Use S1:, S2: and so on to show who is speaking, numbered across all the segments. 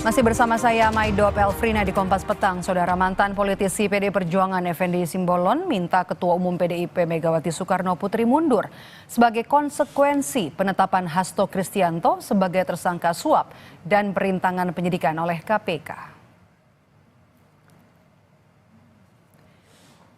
S1: Masih bersama saya Maido Pelfrina di Kompas Petang. Saudara, mantan politisi PDI Perjuangan Effendi Simbolon minta Ketua Umum PDIP Megawati Soekarno Putri mundur sebagai konsekuensi penetapan Hasto Kristianto sebagai tersangka suap dan perintangan penyidikan oleh KPK.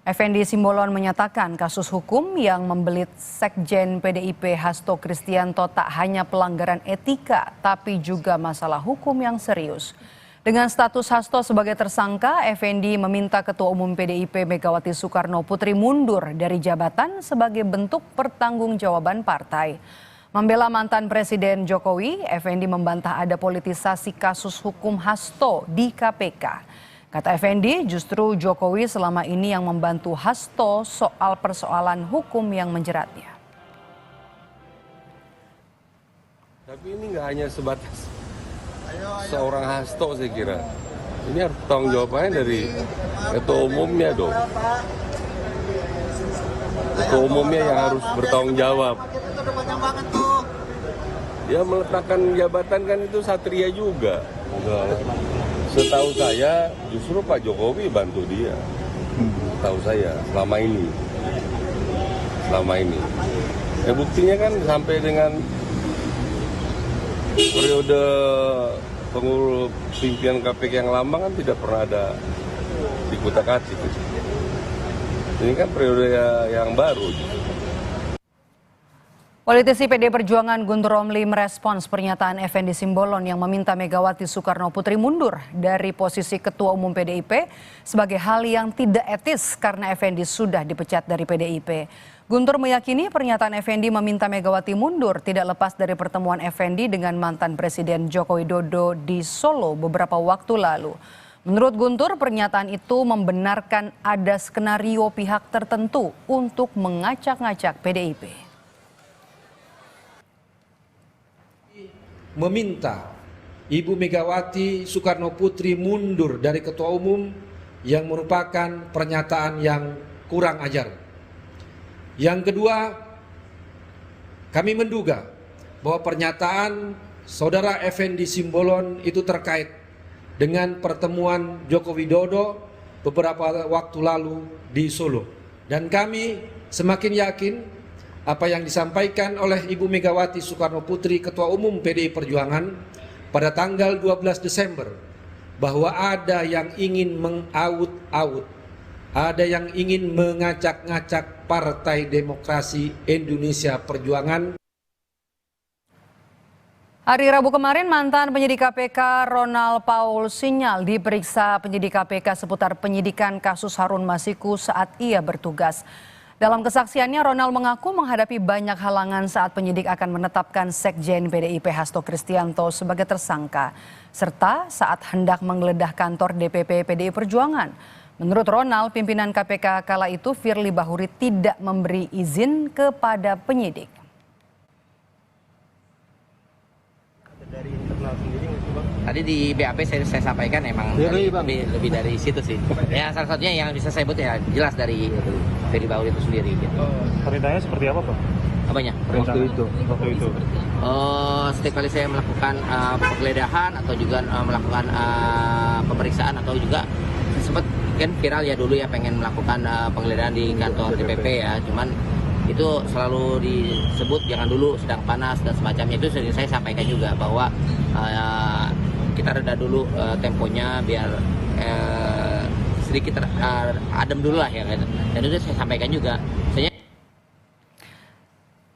S1: Effendi Simbolon menyatakan kasus hukum yang membelit Sekjen PDIP Hasto Kristianto tak hanya pelanggaran etika, tapi juga masalah hukum yang serius. Dengan status Hasto sebagai tersangka, Effendi meminta Ketua Umum PDIP Megawati Soekarno Putri mundur dari jabatan sebagai bentuk pertanggungjawaban partai. Membela mantan Presiden Jokowi, Effendi membantah ada politisasi kasus hukum Hasto di KPK. Kata Effendi, justru Jokowi selama ini yang membantu Hasto soal persoalan hukum yang menjeratnya.
S2: Tapi ini nggak hanya sebatas seorang Hasto, saya kira. Ini harus tanggung jawabannya dari ketua umumnya dong. Ketua umumnya yang harus bertanggung jawab. Dia meletakkan jabatan kan itu satria juga. Setahu saya justru Pak Jokowi bantu dia. Setahu saya selama ini. Buktinya kan sampai dengan periode pengurus pimpinan KPK yang lama kan tidak pernah ada dikutak-atik. Ini kan periode yang baru.
S1: Politisi PDI Perjuangan Guntur Romli merespons pernyataan Effendi Simbolon yang meminta Megawati Soekarno Putri mundur dari posisi Ketua Umum PDIP sebagai hal yang tidak etis karena Effendi sudah dipecat dari PDIP. Guntur meyakini pernyataan Effendi meminta Megawati mundur tidak lepas dari pertemuan Effendi dengan mantan Presiden Joko Widodo di Solo beberapa waktu lalu. Menurut Guntur, pernyataan itu membenarkan ada skenario pihak tertentu untuk mengacak-ngacak PDIP.
S3: Meminta Ibu Megawati Soekarno Putri mundur dari Ketua Umum yang merupakan pernyataan yang kurang ajar. Yang kedua, kami menduga bahwa pernyataan Saudara Effendi Simbolon itu terkait dengan pertemuan Joko Widodo beberapa waktu lalu di Solo. Dan kami semakin yakin apa yang disampaikan oleh Ibu Megawati Soekarno Putri Ketua Umum PDI Perjuangan pada tanggal 12 Desember bahwa ada yang ingin mengaut-aut, ada yang ingin mengacak-ngacak Partai Demokrasi Indonesia Perjuangan.
S1: Hari Rabu kemarin mantan penyidik KPK Ronald Paul Sinyal diperiksa penyidik KPK seputar penyidikan kasus Harun Masiku saat ia bertugas. Dalam kesaksiannya, Ronald mengaku menghadapi banyak halangan saat penyidik akan menetapkan Sekjen PDIP Hasto Kristianto sebagai tersangka, serta saat hendak menggeledah kantor DPP PDI Perjuangan. Menurut Ronald, pimpinan KPK kala itu Firly Bahuri tidak memberi izin kepada penyidik.
S4: Dari internal sendiri nggak sih, Bang?
S5: Tadi di BAP saya sampaikan emang lebih dari situ sih. Ya salah satunya yang bisa saya sebut ya jelas dari Firly Bahuri itu sendiri. Gitu.
S4: Perintahnya seperti apa, Pak?
S5: Apanya?
S4: Waktu itu.
S5: Setiap kali saya melakukan penggeledahan atau juga melakukan pemeriksaan atau juga sempat kan viral ya dulu ya pengen melakukan penggeledahan di kantor DPP ya, cuman itu selalu disebut jangan dulu sedang panas dan semacamnya. Itu sering saya sampaikan juga bahwa kita reda dulu temponya biar sedikit adem dulu lah ya, dan itu saya sampaikan juga.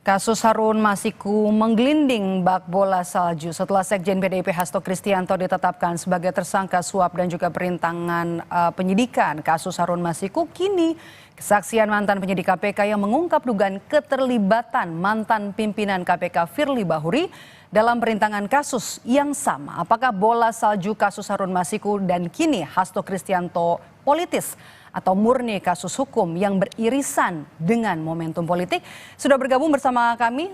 S1: Kasus Harun Masiku menggelinding bak bola salju setelah Sekjen PDIP Hasto Kristianto ditetapkan sebagai tersangka suap dan juga perintangan penyidikan kasus Harun Masiku. Kini kesaksian mantan penyidik KPK yang mengungkap dugaan keterlibatan mantan pimpinan KPK Firly Bahuri dalam perintangan kasus yang sama. Apakah bola salju kasus Harun Masiku dan kini Hasto Kristianto politis atau murni kasus hukum yang beririsan dengan momentum politik? Sudah bergabung bersama kami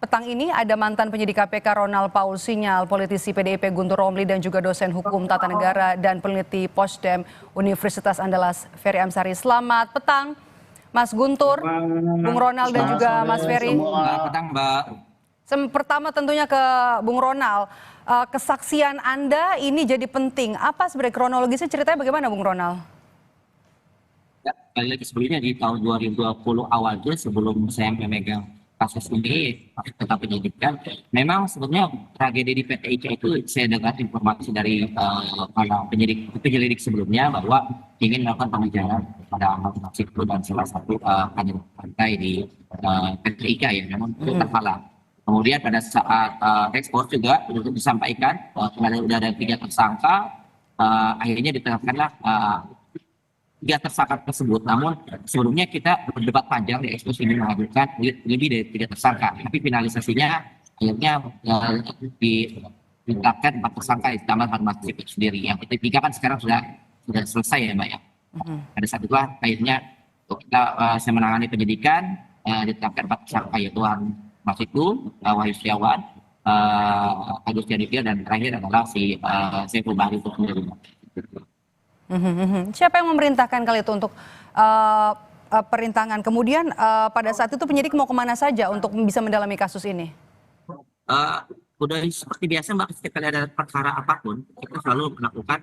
S1: petang ini ada mantan penyidik KPK Ronald Paul Sinyal, politisi PDIP Guntur Romli, dan juga dosen hukum tata negara dan peneliti Posdem Universitas Andalas Ferry Amsari. Selamat petang Mas Guntur, Bung Ronald dan juga Mas Ferry.
S5: Selamat petang Mbak.
S1: Pertama tentunya ke Bung Ronald. Kesaksian Anda ini jadi penting. Apa sebenarnya kronologisnya, ceritanya bagaimana Bung Ronald?
S5: Ya, kali lagi sebelumnya di tahun 2020 awalnya sebelum saya memegang kasus ini tetap penyidikan, memang sebetulnya tragedi di PT ICA itu saya dengar informasi dari para penyelidik sebelumnya bahwa ingin melakukan pengejaran pada Ahmad Masyikul dan salah satu kandidat partai di PT ICA ya, memang itu terhalang. Kemudian pada saat ekspos juga untuk disampaikan sudah ada 3 tersangka, akhirnya ditetapkanlah 3 tersangka tersebut. Namun sebelumnya kita berdebat panjang di ekspos ini mengajukan lebih dari 3 tersangka. Tapi finalisasinya akhirnya ditetapkan 4 tersangka ditambah Harun Masiku sendiri. Yang ketiga kan sekarang sudah selesai ya Mbak ya. Pada saat itulah akhirnya saya menangani penyidikan, ditetapkan 4 tersangka yaitu Harun Masiku, Wahyu Setiawan, Agus Yadipia, dan terakhir adalah si Saiful Bahri itu sendiri.
S1: Siapa yang memerintahkan kali itu untuk perintangan? Kemudian pada saat itu penyidik mau kemana saja untuk bisa mendalami kasus ini?
S5: Udah seperti biasa Mbak, setiap kali ada perkara apapun kita selalu melakukan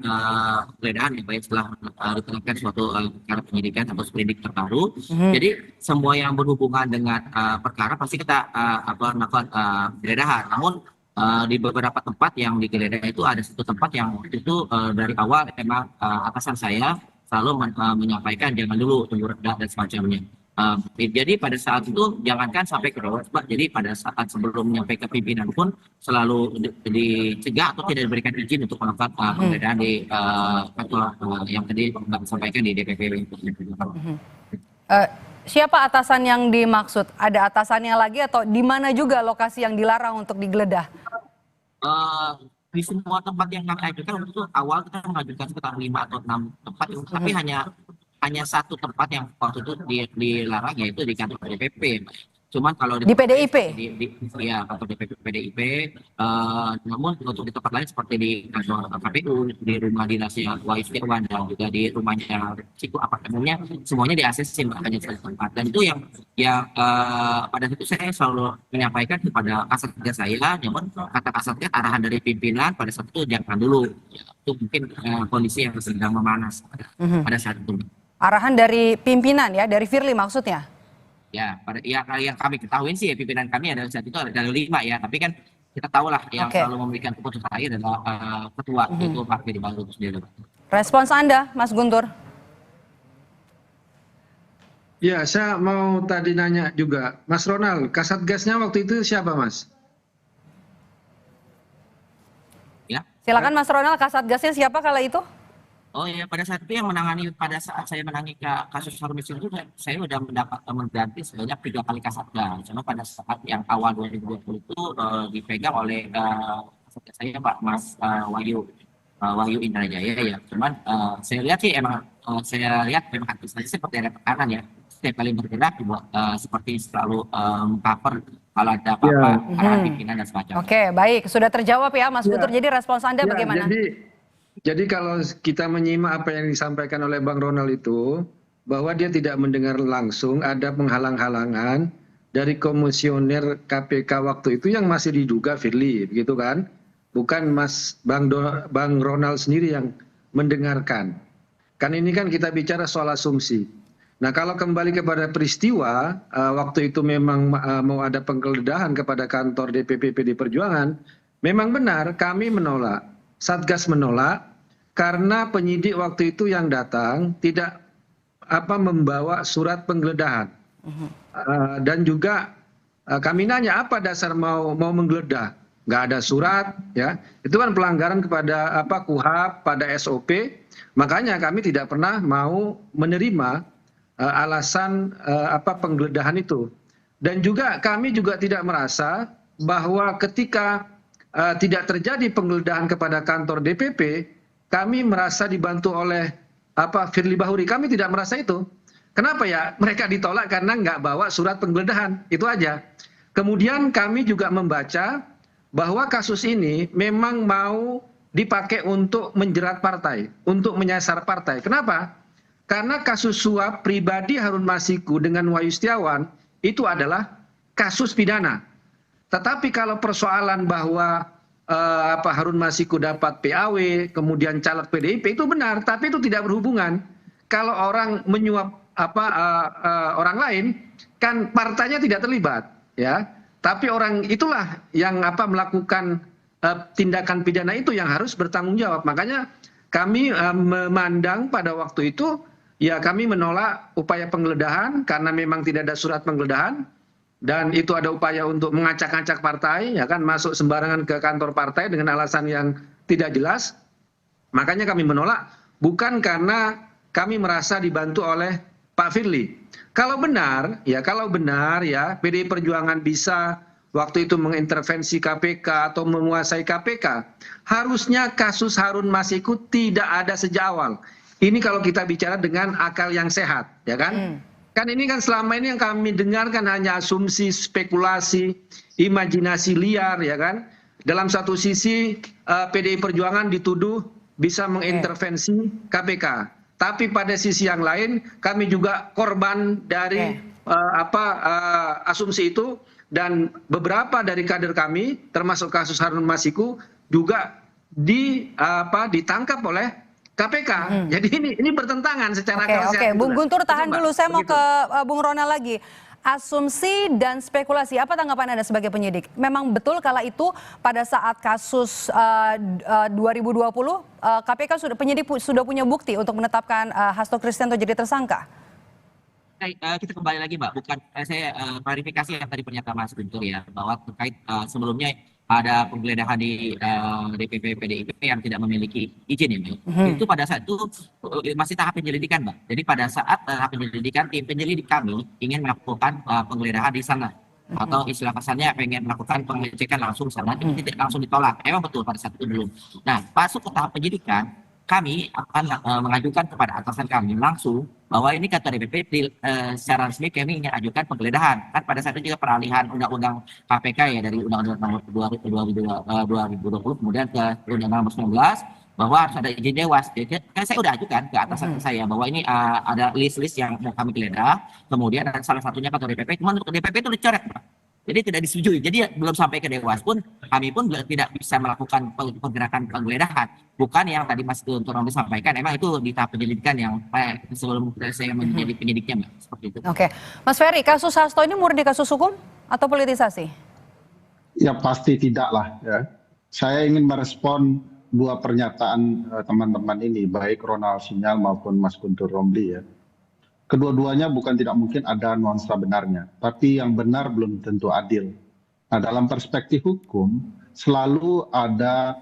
S5: penggeledahan ya, baik setelah ditetapkan suatu perkara penyidikan atau sprindik terbaru. Jadi semua yang berhubungan dengan perkara pasti kita melakukan penggeledahan. Namun di beberapa tempat yang digeledah itu ada satu tempat yang waktu itu dari awal memang atasan saya selalu menyampaikan jangan dulu tunggu reda dan semacamnya. Jadi pada saat itu jangankan sampai ke bawah, Pak. Jadi pada saat sebelum nyampe ke pimpinan pun selalu dicegah atau tidak diberikan izin untuk melakukan penggeledahan di yang tadi Mbak sampaikan di DPP.
S1: Siapa atasan yang dimaksud? Ada atasannya lagi atau di mana juga lokasi yang dilarang untuk digeledah?
S5: Di semua tempat yang kami ajukan waktu itu awal kita mengajukan sekitar 5 atau 6 tempat, tapi hanya satu tempat yang waktu itu dilarang, yaitu di kantor DPP. Cuman kalau
S1: di PDIP?
S5: Ya, kantor DPP PDIP. Namun untuk di tempat lain seperti di kantor KPU, di rumah dinasnya Wahyu Setiawan, dan juga di rumahnya Ciku apartemennya, semuanya di ACC hanya satu tempat. Dan itu yang pada situ saya selalu menyampaikan kepada kasatgas saya, namun kata kasatgas arahan dari pimpinan pada saat itu jangan dulu. Ya, itu mungkin kondisi yang sedang memanas pada saat itu.
S1: Arahan dari pimpinan ya, dari Firly maksudnya?
S5: Ya, yang kami ketahui sih ya, pimpinan kami adalah saat itu ada 5 ya, tapi kan kita tahu lah yang selalu memberikan keputusan akhir adalah ketua, yaitu Pak Firly Bahuri itu sendiri.
S1: Respons Anda, Mas Guntur?
S3: Ya, saya mau tadi nanya juga, Mas Ronald, kasatgasnya waktu itu siapa Mas?
S5: Ya.
S3: Ya.
S1: Silakan Mas Ronald, kasatgasnya siapa kala itu?
S5: Oh ya, pada saat itu yang menangani, pada saat saya menangani kasus Harun Masiku itu saya sudah mengganti sebanyak 3 kali kasatgas. Cuma pada saat yang awal 2020 itu dipegang oleh kasatgas saya Pak Mas Wahyu Indrajaya ya. Cuman saya lihat sih emang saya lihat memang aktivitasnya seperti ada tekanan ya. Setiap kali bergerak seperti selalu cover kalau ada apa-apa arahan pimpinan dan semacamnya.
S1: Oke, baik, sudah terjawab ya Mas Guntur. Jadi respons Anda bagaimana?
S3: Jadi kalau kita menyimak apa yang disampaikan oleh Bang Ronald itu, bahwa dia tidak mendengar langsung ada penghalang-halangan dari komisioner KPK waktu itu yang masih diduga Firly, begitu kan? Bukan Bang Ronald sendiri yang mendengarkan. Kan ini kan kita bicara soal asumsi. Nah kalau kembali kepada peristiwa, waktu itu memang mau ada penggeledahan kepada kantor DPP PD Perjuangan, memang benar kami menolak. Satgas menolak karena penyidik waktu itu yang datang tidak membawa surat penggeledahan. Dan juga kami nanya apa dasar mau menggeledah? Nggak ada surat, ya. Itu kan pelanggaran kepada KUHAP, pada SOP. Makanya kami tidak pernah mau menerima alasan penggeledahan itu. Dan juga kami juga tidak merasa bahwa ketika tidak terjadi penggeledahan kepada kantor DPP, kami merasa dibantu oleh Firly Bahuri. Kami tidak merasa itu. Kenapa ya? Mereka ditolak karena nggak bawa surat penggeledahan. Itu aja. Kemudian kami juga membaca bahwa kasus ini memang mau dipakai untuk menjerat partai, untuk menyasar partai. Kenapa? Karena kasus suap pribadi Harun Masiku dengan Wahyu Setiawan itu adalah kasus pidana. Tetapi kalau persoalan bahwa Harun Masiku dapat PAW, kemudian caleg PDIP itu benar, tapi itu tidak berhubungan. Kalau orang menyuap orang lain, kan partainya tidak terlibat, ya. Tapi orang itulah yang melakukan tindakan pidana itu yang harus bertanggung jawab. Makanya kami memandang pada waktu itu, ya kami menolak upaya penggeledahan karena memang tidak ada surat penggeledahan. Dan itu ada upaya untuk mengacak-acak partai, ya kan, masuk sembarangan ke kantor partai dengan alasan yang tidak jelas. Makanya kami menolak, bukan karena kami merasa dibantu oleh Pak Firly. Kalau benar ya PDI Perjuangan bisa waktu itu mengintervensi KPK atau menguasai KPK, harusnya kasus Harun Masiku tidak ada sejak awal. Ini kalau kita bicara dengan akal yang sehat, ya kan? Kan ini kan selama ini yang kami dengarkan hanya asumsi, spekulasi, imajinasi liar, ya kan? Dalam satu sisi PDI Perjuangan dituduh bisa mengintervensi KPK, tapi pada sisi yang lain kami juga korban dari asumsi itu, dan beberapa dari kader kami termasuk kasus Harun Masiku juga ditangkap oleh KPK. Jadi ini bertentangan secara
S1: Oke, Bung Guntur tahan dulu, saya mau ke Bung Ronald lagi. Asumsi dan spekulasi, apa tanggapan Anda sebagai penyidik? Memang betul kala itu pada saat kasus 2020 KPK penyidik sudah punya bukti untuk menetapkan Hasto Kristianto jadi tersangka?
S5: Kita kembali lagi, Mbak, bukan saya klarifikasi yang tadi pernyataan Mas Guntur ya, bahwa terkait sebelumnya ada penggeledahan di DPP PDIP yang tidak memiliki izin ya, Mbak. Itu pada saat itu masih tahap penyelidikan, Mbak. Jadi pada saat tahap penyelidikan, tim penyelidik kami ingin melakukan penggeledahan di sana, atau istilah kasarnya pengen melakukan pengecekan langsung sana, tapi tidak langsung ditolak. Emang betul pada saat itu belum. Nah, masuk ke tahap penyidikan, kami akan mengajukan kepada atasan kami langsung bahwa ini kata DPP secara resmi kami ingin ajukan penggeledahan. Kan pada saat itu juga peralihan undang-undang KPK ya, dari undang-undang nomor 2020 kemudian ke undang-undang nomor 19 bahwa harus ada izin dewas. Jadi, kan saya udah ajukan ke atasan saya bahwa ini ada list-list yang mau kami geledah, kemudian ada salah satunya kantor DPP, cuma untuk DPP itu dicoret, Pak. Jadi tidak disetujui. Jadi belum sampai ke Dewas pun kami pun tidak bisa melakukan pergerakan penggeledahan. Bukan yang tadi Mas Guntur sampaikan, emang itu di tahap penyelidikan yang sebelum saya menjadi penyidiknya, Mbak. Seperti itu.
S1: Oke, Mas Ferry, kasus Hasto ini murni kasus hukum atau politisasi?
S6: Ya pasti tidak lah. Ya. Saya ingin merespon dua pernyataan teman-teman ini, baik Ronald Sinyal maupun Mas Guntur Romli ya. Kedua-duanya bukan tidak mungkin ada nuansa benarnya, tapi yang benar belum tentu adil. Nah, dalam perspektif hukum selalu ada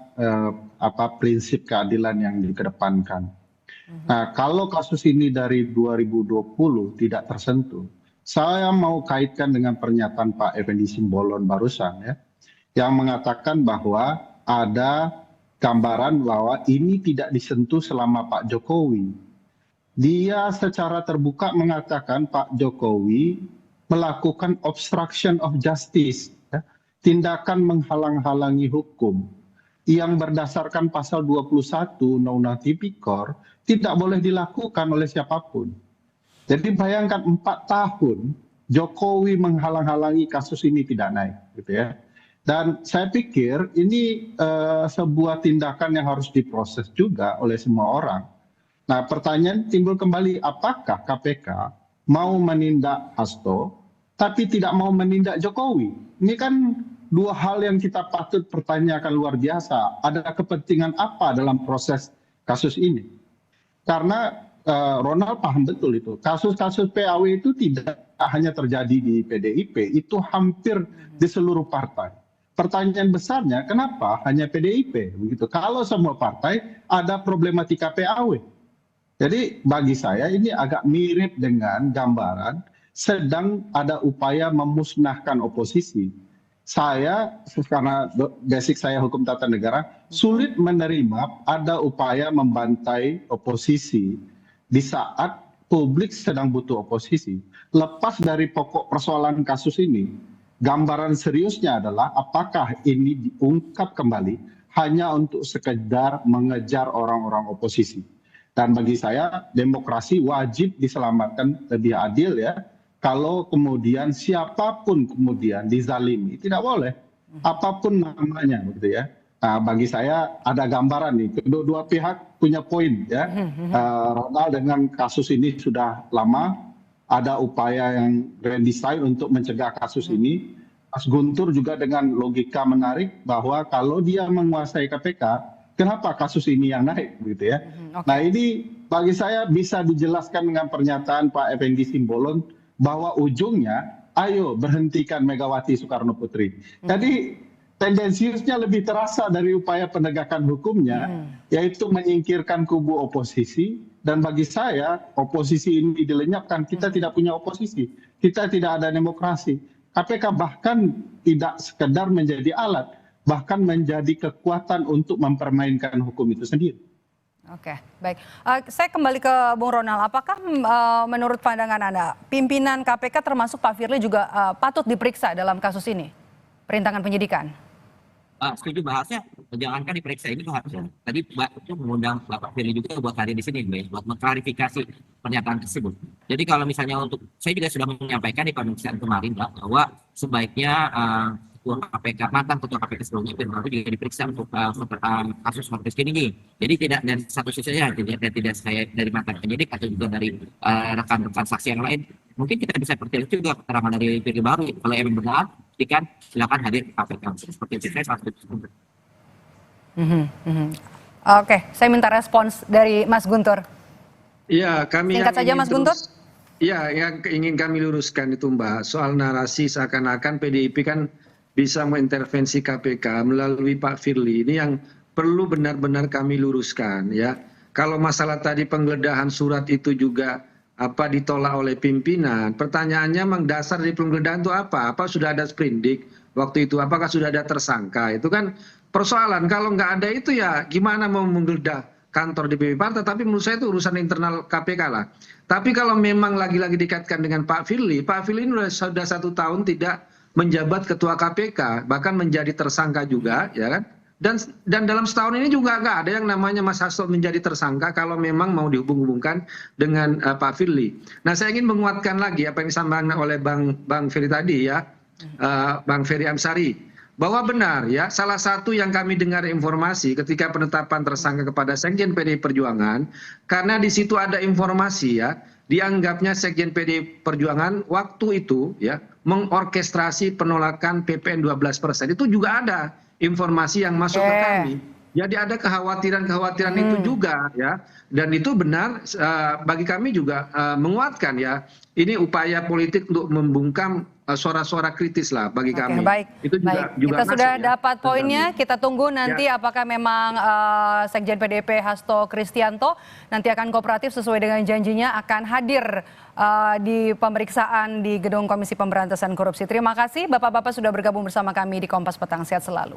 S6: prinsip keadilan yang dikedepankan. Nah, kalau kasus ini dari 2020 tidak tersentuh, saya mau kaitkan dengan pernyataan Pak Effendi Simbolon barusan ya, yang mengatakan bahwa ada gambaran bahwa ini tidak disentuh selama Pak Jokowi. Dia secara terbuka mengatakan Pak Jokowi melakukan obstruction of justice, ya, tindakan menghalang-halangi hukum yang berdasarkan pasal 21 Undang-Undang Tipikor tidak boleh dilakukan oleh siapapun. Jadi bayangkan 4 tahun Jokowi menghalang-halangi kasus ini tidak naik, gitu ya. Dan saya pikir ini sebuah tindakan yang harus diproses juga oleh semua orang. Nah, pertanyaan timbul kembali, apakah KPK mau menindak Hasto, tapi tidak mau menindak Jokowi? Ini kan dua hal yang kita patut pertanyakan luar biasa. Ada kepentingan apa dalam proses kasus ini? Karena Ronald paham betul itu. Kasus-kasus PAW itu tidak hanya terjadi di PDIP, itu hampir di seluruh partai. Pertanyaan besarnya, kenapa hanya PDIP? Begitu. Kalau semua partai ada problematika PAW. Jadi bagi saya ini agak mirip dengan gambaran sedang ada upaya memusnahkan oposisi. Saya, karena basic saya hukum tata negara, sulit menerima ada upaya membantai oposisi di saat publik sedang butuh oposisi. Lepas dari pokok persoalan kasus ini, gambaran seriusnya adalah apakah ini diungkap kembali hanya untuk sekedar mengejar orang-orang oposisi. Dan bagi saya demokrasi wajib diselamatkan lebih adil ya. kalau kemudian siapapun kemudian dizalimi, tidak boleh, apapun namanya, gitu ya. Nah, bagi saya ada gambaran nih, kedua pihak punya poin ya. Ronald dengan kasus ini sudah lama, ada upaya yang redesign untuk mencegah kasus ini. Mas Guntur juga dengan logika menarik bahwa kalau dia menguasai KPK, kenapa kasus ini yang naik, gitu ya. Nah, ini bagi saya bisa dijelaskan dengan pernyataan Pak Effendi Simbolon bahwa ujungnya, ayo berhentikan Megawati Soekarno Putri. Jadi tendensiusnya lebih terasa dari upaya penegakan hukumnya, yaitu menyingkirkan kubu oposisi. Dan bagi saya, oposisi ini dilenyapkan, kita tidak punya oposisi, kita tidak ada demokrasi. KPK bahkan tidak sekedar menjadi alat, bahkan menjadi kekuatan untuk mempermainkan hukum itu sendiri.
S1: Oke, baik. Saya kembali ke Bung Ronald. Apakah menurut pandangan Anda, pimpinan KPK termasuk Pak Firly juga patut diperiksa dalam kasus ini, perintangan penyidikan?
S5: Setuju, bahasnya jangankan diperiksa, ini tuh harusnya tadi itu mengundang Bapak Firly juga buat hadir di sini, buat mengklarifikasi pernyataan tersebut. Jadi kalau misalnya untuk, saya juga sudah menyampaikan di pemeriksaan kemarin bahwa sebaiknya Ketua KPK, mantan Ketua KPK sebelumnya Firly juga diperiksa untuk kasus Martinus ini. Jadi tidak dari satu sisi saja, tidak saya dari mantan penyidik atau juga dari rekan-rekan saksi yang lain. Mungkin kita bisa percaya juga keterangan dari Firly baru. Kalau emang benar, silakan hadir ke KPK. Seperti itu saya sangat setuju.
S1: Oke, saya minta respons dari Mas Guntur.
S7: Ya, kami
S1: singkat saja Mas Guntur.
S7: Ya, yang ingin kami luruskan itu Mbak, soal narasi seakan-akan PDIP kan bisa mengintervensi KPK melalui Pak Firly. Ini yang perlu benar-benar kami luruskan ya. Kalau masalah tadi penggeledahan surat itu juga ditolak oleh pimpinan, pertanyaannya memang dasar dari penggeledahan itu apa? Apa sudah ada sprindik waktu itu? Apakah sudah ada tersangka? Itu kan persoalan. Kalau nggak ada itu ya gimana mau menggeledah kantor DPP Partai? Tapi menurut saya itu urusan internal KPK lah. Tapi kalau memang lagi-lagi dikaitkan dengan Pak Firly ini sudah 1 tahun tidak menjabat ketua KPK, bahkan menjadi tersangka juga, ya kan? Dan dalam setahun ini juga nggak ada yang namanya Mas Hasto menjadi tersangka kalau memang mau dihubung-hubungkan dengan Pak Firly. Nah, saya ingin menguatkan lagi apa yang disampaikan oleh Bang Ferry tadi ya, Bang Ferry Amsari, bahwa benar ya, salah satu yang kami dengar informasi ketika penetapan tersangka kepada Sekjen PDI Perjuangan, karena di situ ada informasi ya, dianggapnya Sekjen PDI Perjuangan waktu itu ya mengorkestrasi penolakan PPN 12%. Itu juga ada informasi yang masuk ke kami. Jadi ada kekhawatiran itu juga ya, dan itu benar bagi kami juga menguatkan ya. Ini upaya politik untuk membungkam suara-suara kritis lah bagi kami.
S1: Baik.
S7: Itu juga
S1: Kita sudah
S7: ya,
S1: dapat poinnya. Kita tunggu nanti apakah memang Sekjen PDIP Hasto Kristianto nanti akan kooperatif sesuai dengan janjinya akan hadir di pemeriksaan di Gedung Komisi Pemberantasan Korupsi. Terima kasih Bapak-bapak sudah bergabung bersama kami di Kompas Petang. Sehat selalu.